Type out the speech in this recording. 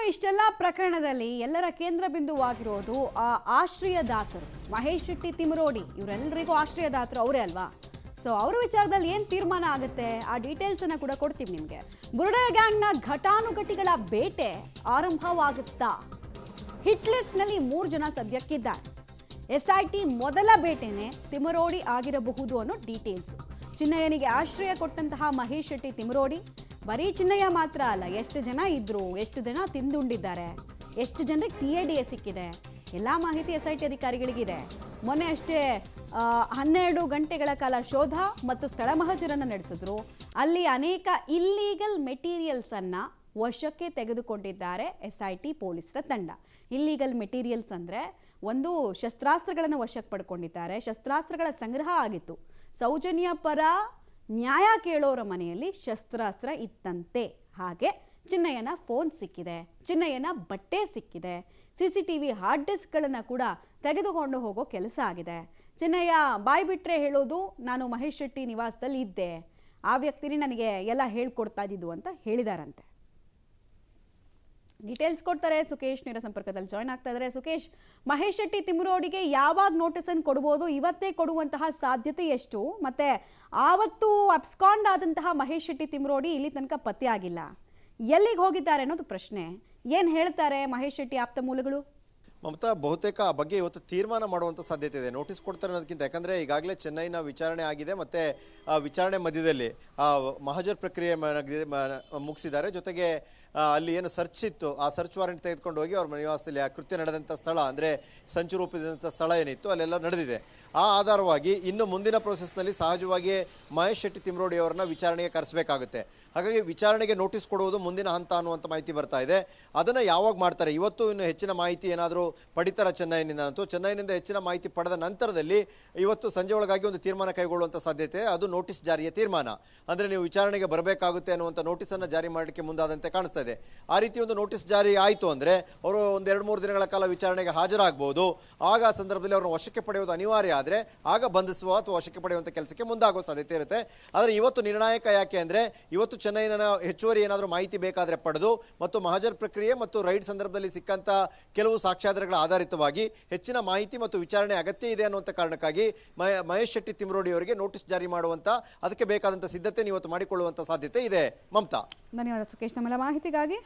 ಇಷ್ಟೆಲ್ಲ ಪ್ರಕರಣದಲ್ಲಿ ಎಲ್ಲರ ಕೇಂದ್ರ ಬಿಂದುವಾಗಿರೋದು ಆಶ್ರಯದಾತರು ಮಹೇಶ್ ಶೆಟ್ಟಿ ತಿಮರೋಡಿ ಇವರೆಲ್ಲರಿಗೂ ಆಶ್ರಯದಾತರು ಅವರೇ ಅಲ್ವಾ. ಸೊ ಅವರ ವಿಚಾರದಲ್ಲಿ ಏನು ತೀರ್ಮಾನ ಆಗುತ್ತೆ ಆ ಡೀಟೇಲ್ಸ್ ಅನ್ನ ಕೂಡ ಕೊಡ್ತೀವಿ ನಿಮಗೆ. ಬುರುಡೆ ಗ್ಯಾಂಗ್ನ ಘಟಾನುಘಟಿಗಳ ಬೇಟೆ ಆರಂಭವಾಗುತ್ತಾ? ಹಿಟ್ ಲಿಸ್ಟ್ನಲ್ಲಿ 3 ಜನ ಸದ್ಯಕ್ಕಿದ್ದಾರೆ. SIT ಮೊದಲ ಬೇಟೆನೇ ತಿಮರೋಡಿ ಆಗಿರಬಹುದು ಅನ್ನೋ ಡೀಟೇಲ್ಸ್. ಚಿನ್ನಯ್ಯನಿಗೆ ಆಶ್ರಯ ಕೊಟ್ಟಂತಹ ಮಹೇಶ್ ಶೆಟ್ಟಿ ತಿಮರೋಡಿ ಬರೀ ಚಿನ್ನಯ್ಯ ಮಾತ್ರ ಅಲ್ಲ, ಎಷ್ಟು ಜನ ಇದ್ರು, ಎಷ್ಟು ಜನ ತಿಂದುಂಡಿದ್ದಾರೆ, ಎಷ್ಟು ಜನರಿಗೆ TADA ಸಿಕ್ಕಿದೆ, ಎಲ್ಲ ಮಾಹಿತಿ SIT ಅಧಿಕಾರಿಗಳಿಗಿದೆ. ಮೊನ್ನೆ ಅಷ್ಟೇ 12 ಗಂಟೆಗಳ ಕಾಲ ಶೋಧ ಮತ್ತು ಸ್ಥಳ ಮಹಜರನ್ನು ನಡೆಸಿದ್ರು. ಅಲ್ಲಿ ಅನೇಕ ಇಲ್ಲೀಗಲ್ ಮೆಟೀರಿಯಲ್ಸ್ ಅನ್ನ ವಶಕ್ಕೆ ತೆಗೆದುಕೊಂಡಿದ್ದಾರೆ SIT ಪೊಲೀಸರ ತಂಡ. ಇಲ್ಲೀಗಲ್ ಮೆಟೀರಿಯಲ್ಸ್ ಅಂದರೆ ಒಂದು ಶಸ್ತ್ರಾಸ್ತ್ರಗಳನ್ನು ವಶಕ್ಕೆ ಪಡ್ಕೊಂಡಿದ್ದಾರೆ. ಶಸ್ತ್ರಾಸ್ತ್ರಗಳ ಸಂಗ್ರಹ ಆಗಿತ್ತು. ಸೌಜನ್ಯ ಪರ ನ್ಯಾಯ ಕೇಳೋರ ಮನೆಯಲ್ಲಿ ಶಸ್ತ್ರಾಸ್ತ್ರ ಇತ್ತಂತೆ. ಹಾಗೆ ಚಿನ್ನಯ್ಯನ ಫೋನ್ ಸಿಕ್ಕಿದೆ, ಚಿನ್ನಯ್ಯನ ಬಟ್ಟೆ ಸಿಕ್ಕಿದೆ, CCTV ಹಾರ್ಡ್ ಡಿಸ್ಕ್ಗಳನ್ನು ಕೂಡ ತೆಗೆದುಕೊಂಡು ಹೋಗೋ ಕೆಲಸ ಆಗಿದೆ. ಚಿನ್ನಯ್ಯ ಬಾಯಿ ಬಿಟ್ಟರೆ ಹೇಳೋದು, ನಾನು ಮಹೇಶ್ ಶೆಟ್ಟಿ ನಿವಾಸದಲ್ಲಿ ಇದ್ದೆ, ಆ ವ್ಯಕ್ತಿನೇ ನನಗೆ ಎಲ್ಲ ಹೇಳ್ಕೊಡ್ತಾ ಇದ್ದಿದ್ದು ಅಂತ ಹೇಳಿದಾರಂತೆ. ಡೀಟೇಲ್ಸ್ ಕೊಡ್ತಾರೆ ಸುಕೇಶ್, ನೇರ ಸಂಪರ್ಕದಲ್ಲಿ ಜಾಯ್ನ್ ಆಗ್ತಾ ಇದ್ದಾರೆ. ಸುಕೇಶ್, ಮಹೇಶ್ ಶೆಟ್ಟಿ ತಿಮರೋಡಿಗೆ ಯಾವಾಗ ನೋಟಿಸನ್ನು ಕೊಡ್ಬೋದು? ಇವತ್ತೇ ಕೊಡುವಂತಹ ಸಾಧ್ಯತೆ ಎಷ್ಟು? ಮತ್ತೆ ಆವತ್ತು ಅಬ್ಸ್ಕಾಂಡ್ ಆದಂತಹ ಮಹೇಶ್ ಶೆಟ್ಟಿ ತಿಮರೋಡಿ ಇಲ್ಲಿ ತನಕ ಪತ್ತೆ ಆಗಿಲ್ಲ, ಎಲ್ಲಿಗೆ ಹೋಗಿದ್ದಾರೆ ಅನ್ನೋದು ಪ್ರಶ್ನೆ. ಏನು ಹೇಳ್ತಾರೆ ಮಹೇಶ್ ಶೆಟ್ಟಿ ಆಪ್ತ ಮೂಲಗಳು? ಮಮತಾ, ಬಹುತೇಕ ಆ ಬಗ್ಗೆ ಇವತ್ತು ತೀರ್ಮಾನ ಮಾಡುವಂಥ ಸಾಧ್ಯತೆ ಇದೆ. ನೋಟಿಸ್ ಕೊಡ್ತಾರೆ ಅನ್ನೋದಕ್ಕಿಂತ, ಯಾಕಂದರೆ ಈಗಾಗಲೇ ಚೆನ್ನೈನ ವಿಚಾರಣೆ ಆಗಿದೆ ಮತ್ತು ಆ ವಿಚಾರಣೆ ಮಧ್ಯದಲ್ಲಿ ಮಹಜರ್ ಪ್ರಕ್ರಿಯೆ ಮುಗಿಸಿದ್ದಾರೆ. ಜೊತೆಗೆ ಅಲ್ಲಿ ಏನು ಸರ್ಚ್ ಇತ್ತು, ಆ ಸರ್ಚ್ ವಾರೆಂಟ್ ತೆಗೆದುಕೊಂಡು ಹೋಗಿ ಅವ್ರ ನಿವಾಸದಲ್ಲಿ ಆ ಕೃತ್ಯ ನಡೆದಂಥ ಸ್ಥಳ, ಅಂದರೆ ಸಂಚು ರೂಪಿಸಿದಂಥ ಸ್ಥಳ ಏನಿತ್ತು ಅಲ್ಲೆಲ್ಲ ನಡೆದಿದೆ. ಆ ಆಧಾರವಾಗಿ ಇನ್ನು ಮುಂದಿನ ಪ್ರೋಸೆಸ್ನಲ್ಲಿ ಸಹಜವಾಗಿ ಮಹೇಶ್ ಶೆಟ್ಟಿ ತಿಮರೋಡಿ ಅವರನ್ನ ವಿಚಾರಣೆಗೆ ಕರೆಸಬೇಕಾಗುತ್ತೆ. ಹಾಗಾಗಿ ವಿಚಾರಣೆಗೆ ನೋಟಿಸ್ ಕೊಡುವುದು ಮುಂದಿನ ಹಂತ ಅನ್ನುವಂಥ ಮಾಹಿತಿ ಬರ್ತಾ ಇದೆ. ಅದನ್ನು ಯಾವಾಗ ಮಾಡ್ತಾರೆ? ಇವತ್ತು ಇನ್ನು ಹೆಚ್ಚಿನ ಮಾಹಿತಿ ಏನಾದರೂ ಪಡಿತಾರ ಚೆನ್ನೈನಿಂದ? ಅಂತೂ ಚೆನ್ನೈನಿಂದ ಹೆಚ್ಚಿನ ಮಾಹಿತಿ ಪಡೆದ ನಂತರದಲ್ಲಿ ಇವತ್ತು ಸಂಜೆ ಒಳಗಾಗಿ ಒಂದು ತೀರ್ಮಾನ ಕೈಗೊಳ್ಳುವಂಥ ಸಾಧ್ಯತೆ, ಅದು ನೋಟಿಸ್ ಜಾರಿಯ ತೀರ್ಮಾನ. ಅಂದರೆ ನೀವು ವಿಚಾರಣೆಗೆ ಬರಬೇಕಾಗುತ್ತೆ ಅನ್ನುವಂಥ ನೋಟಿಸನ್ನು ಜಾರಿ ಮಾಡಲಿಕ್ಕೆ ಮುಂದಾದಂತೆ ಕಾಣಿಸ್ತಾ ಇದೆ. ಆ ರೀತಿ ಒಂದು ನೋಟಿಸ್ ಜಾರಿ ಆಯಿತು ಅಂದರೆ ಅವರು ಒಂದು 2-3 ದಿನಗಳ ಕಾಲ ವಿಚಾರಣೆಗೆ ಹಾಜರಾಗಬಹುದು. ಆಗ ಆ ಸಂದರ್ಭದಲ್ಲಿ ಅವ್ರನ್ನ ವಶಕ್ಕೆ ಪಡೆಯುವುದು ಅನಿವಾರ್ಯ ಆದರೆ ಆಗ ಬಂಧಿಸುವ ಅಥವಾ ವಶಕ್ಕೆ ಪಡೆಯುವಂಥ ಕೆಲಸಕ್ಕೆ ಮುಂದಾಗುವ ಸಾಧ್ಯತೆ ಇರುತ್ತೆ. ಆದರೆ ಇವತ್ತು ನಿರ್ಣಾಯಕ ಯಾಕೆ ಅಂದರೆ, ಇವತ್ತು ಚೆನ್ನೈನ ಹೆಚ್ಚುವರಿ ಏನಾದರೂ ಮಾಹಿತಿ ಬೇಕಾದರೆ ಪಡೆದು ಮತ್ತು ಮಹಜರ್ ಪ್ರಕ್ರಿಯೆ ಮತ್ತು ರೈಡ್ ಸಂದರ್ಭದಲ್ಲಿ ಸಿಕ್ಕಂಥ ಕೆಲವು ಸಾಕ್ಷ್ಯಾಧಾರಗಳ ಆಧಾರಿತವಾಗಿ ಹೆಚ್ಚಿನ ಮಾಹಿತಿ ಮತ್ತು ವಿಚಾರಣೆ ಅಗತ್ಯ ಇದೆ ಅನ್ನುವಂಥ ಕಾರಣಕ್ಕಾಗಿ ಮಹೇಶ್ ಶೆಟ್ಟಿ ತಿಮರೋಡಿ ಅವರಿಗೆ ನೋಟಿಸ್ ಜಾರಿ ಮಾಡುವಂಥ ಅದಕ್ಕೆ ಬೇಕಾದಂಥ ಸಿದ್ಧತೆ ಇವತ್ತು ಮಾಡಿಕೊಳ್ಳುವಂಥ ಸಾಧ್ಯತೆ ಇದೆ. ಮಮತಾ, ಧನ್ಯವಾದ ಸುಕೇಶ್, ನಮ್ಮೆಲ್ಲ ಮಾಹಿತಿಗಾಗಿ.